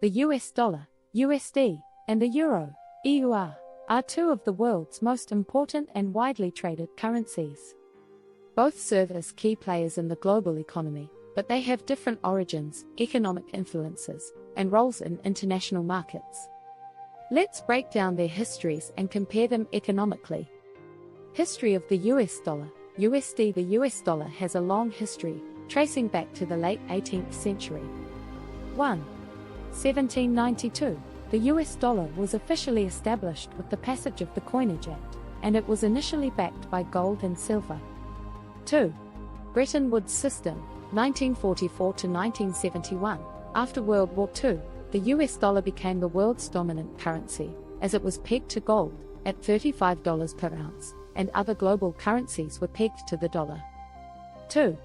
The US dollar, USD, and the euro, EUR, are two of the world's most important and widely traded currencies. Both serve as key players in the global economy, but they have different origins, economic influences, and roles in international markets. Let's break down their histories and compare them economically. History of the US dollar, USD. The US dollar has a long history, tracing back to the late 18th century. 1. 1792. The US dollar was officially established with the passage of the Coinage Act, and it was initially backed by gold and silver. 2. Bretton Woods System, 1944 to 1971. After World War II, the US dollar became the world's dominant currency, as it was pegged to gold, at $35 per ounce, and other global currencies were pegged to the dollar. 2.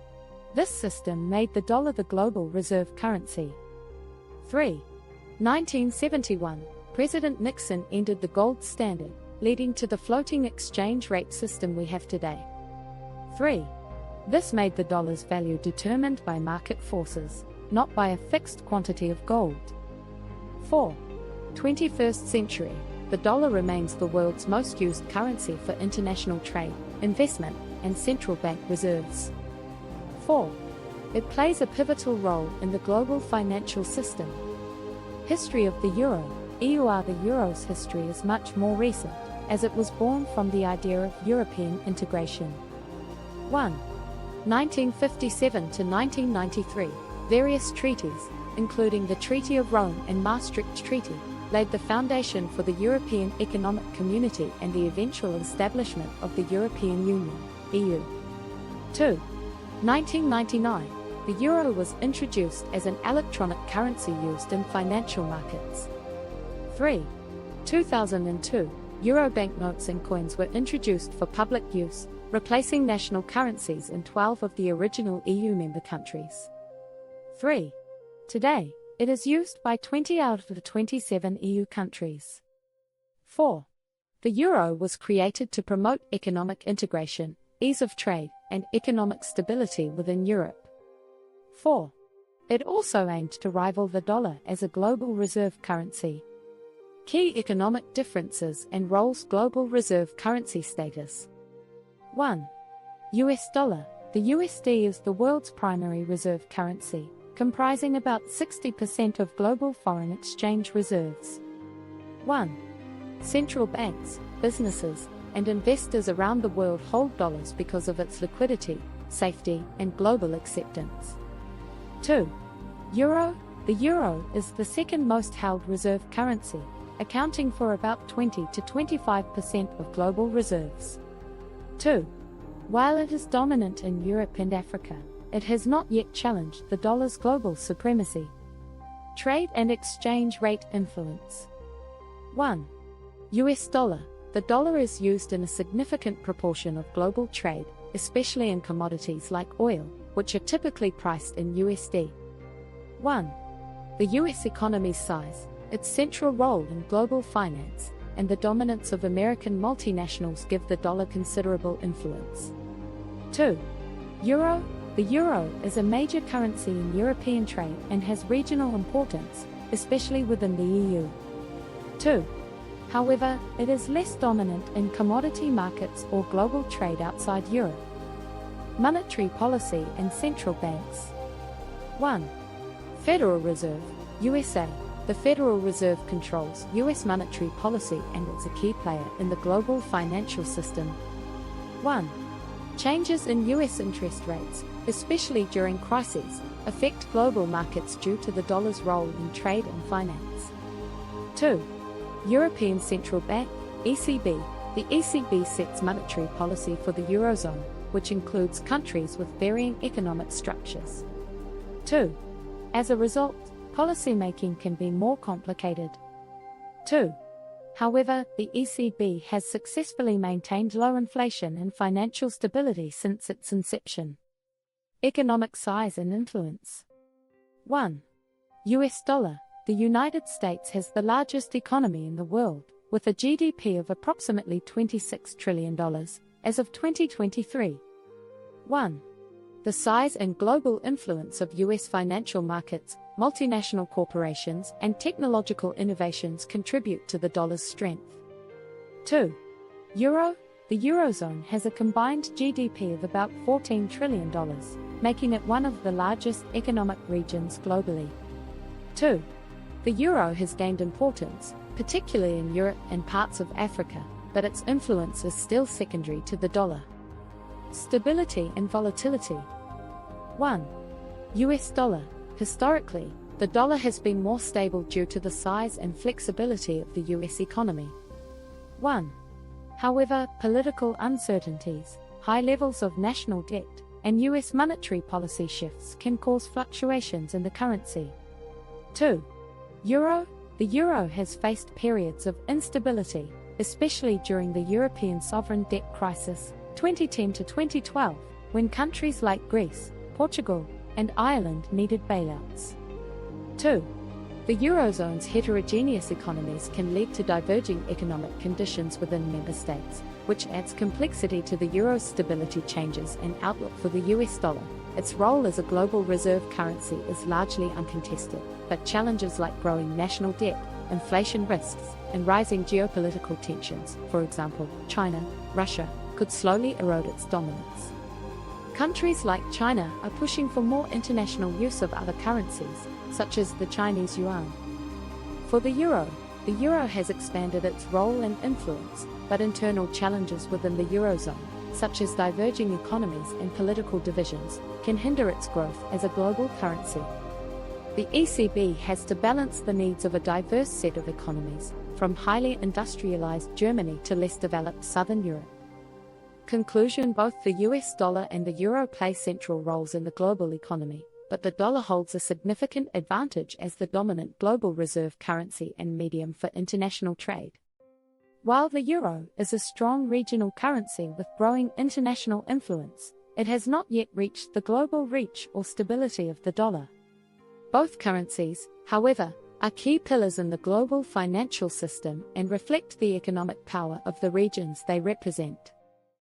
This system made the dollar the global reserve currency. 3. 1971, President Nixon ended the gold standard, leading to the floating exchange rate system we have today. 3. This made the dollar's value determined by market forces, not by a fixed quantity of gold. 4. 21st century, the dollar remains the world's most used currency for international trade, investment, and central bank reserves. 4. It plays a pivotal role in the global financial system. History of the euro, EUR. The euro's history is much more recent, as it was born from the idea of European integration. 1. 1957 to 1993, various treaties, including the Treaty of Rome and Maastricht Treaty, laid the foundation for the European Economic Community and the eventual establishment of the European Union, EU. 2. 1999, the euro was introduced as an electronic currency used in financial markets. 3. 2002, euro banknotes and coins were introduced for public use, replacing national currencies in 12 of the original EU member countries. 3. Today, it is used by 20 out of the 27 EU countries. 4. The euro was created to promote economic integration, ease of trade, and economic stability within Europe. 4. It also aimed to rival the dollar as a global reserve currency. Key economic differences and roles. Global reserve currency status. 1. US dollar. The USD is the world's primary reserve currency, comprising about 60% of global foreign exchange reserves. 1. Central banks, businesses, and investors around the world hold dollars because of its liquidity, safety, and global acceptance. 2. Euro. The euro is the second most held reserve currency, accounting for about 20 to 25% of global reserves. 2. While it is dominant in Europe and Africa, it has not yet challenged the dollar's global supremacy. Trade and exchange rate influence. 1. US dollar. The dollar is used in a significant proportion of global trade, especially in commodities like oil, which are typically priced in USD. 1. The US economy's size, its central role in global finance, and the dominance of American multinationals give the dollar considerable influence. 2. Euro. The euro is a major currency in European trade and has regional importance, especially within the EU. 2. However, it is less dominant in commodity markets or global trade outside Europe. Monetary policy and central banks. 1. Federal Reserve, USA. The Federal Reserve controls U.S. monetary policy and is a key player in the global financial system. 1. Changes in U.S. interest rates, especially during crises, affect global markets due to the dollar's role in trade and finance. 2. European Central Bank, ECB. The ECB sets monetary policy for the Eurozone, which includes countries with varying economic structures. 2. As a result, policymaking can be more complicated. 2. However, the ECB has successfully maintained low inflation and financial stability since its inception. Economic size and influence. 1. US dollar. The United States has the largest economy in the world, with a GDP of approximately $26 trillion, as of 2023. 1. The size and global influence of U.S. financial markets. multinational corporations, and technological innovations contribute to the dollar's strength. 2. Euro. The Eurozone has a combined GDP of about $14 trillion, making it one of the largest economic regions globally. 2. The euro has gained importance, particularly in Europe and parts of Africa, but its influence is still secondary to the dollar. Stability and volatility. 1. US dollar. Historically, the dollar has been more stable due to the size and flexibility of the US economy. 1. However, political uncertainties, high levels of national debt, and US monetary policy shifts can cause fluctuations in the currency. 2. Euro. The euro has faced periods of instability, especially during the European sovereign debt crisis, 2010 to 2012, when countries like Greece, Portugal, and Ireland needed bailouts. 2. The Eurozone's heterogeneous economies can lead to diverging economic conditions within member states, which adds complexity to the euro's stability changes and outlook for the US dollar. Its role as a global reserve currency is largely uncontested, but challenges like growing national debt, inflation risks, and rising geopolitical tensions, for example, China, Russia, could slowly erode its dominance. Countries like China are pushing for more international use of other currencies, such as the Chinese yuan. For the euro has expanded its role and influence, but internal challenges within the eurozone, such as diverging economies and political divisions, can hinder its growth as a global currency. The ECB has to balance the needs of a diverse set of economies, from highly industrialized Germany to less developed Southern Europe. Conclusion. Both the US dollar and the euro play central roles in the global economy, but the dollar holds a significant advantage as the dominant global reserve currency and medium for international trade. While the euro is a strong regional currency with growing international influence, it has not yet reached the global reach or stability of the dollar. Both currencies, however, are key pillars in the global financial system and reflect the economic power of the regions they represent.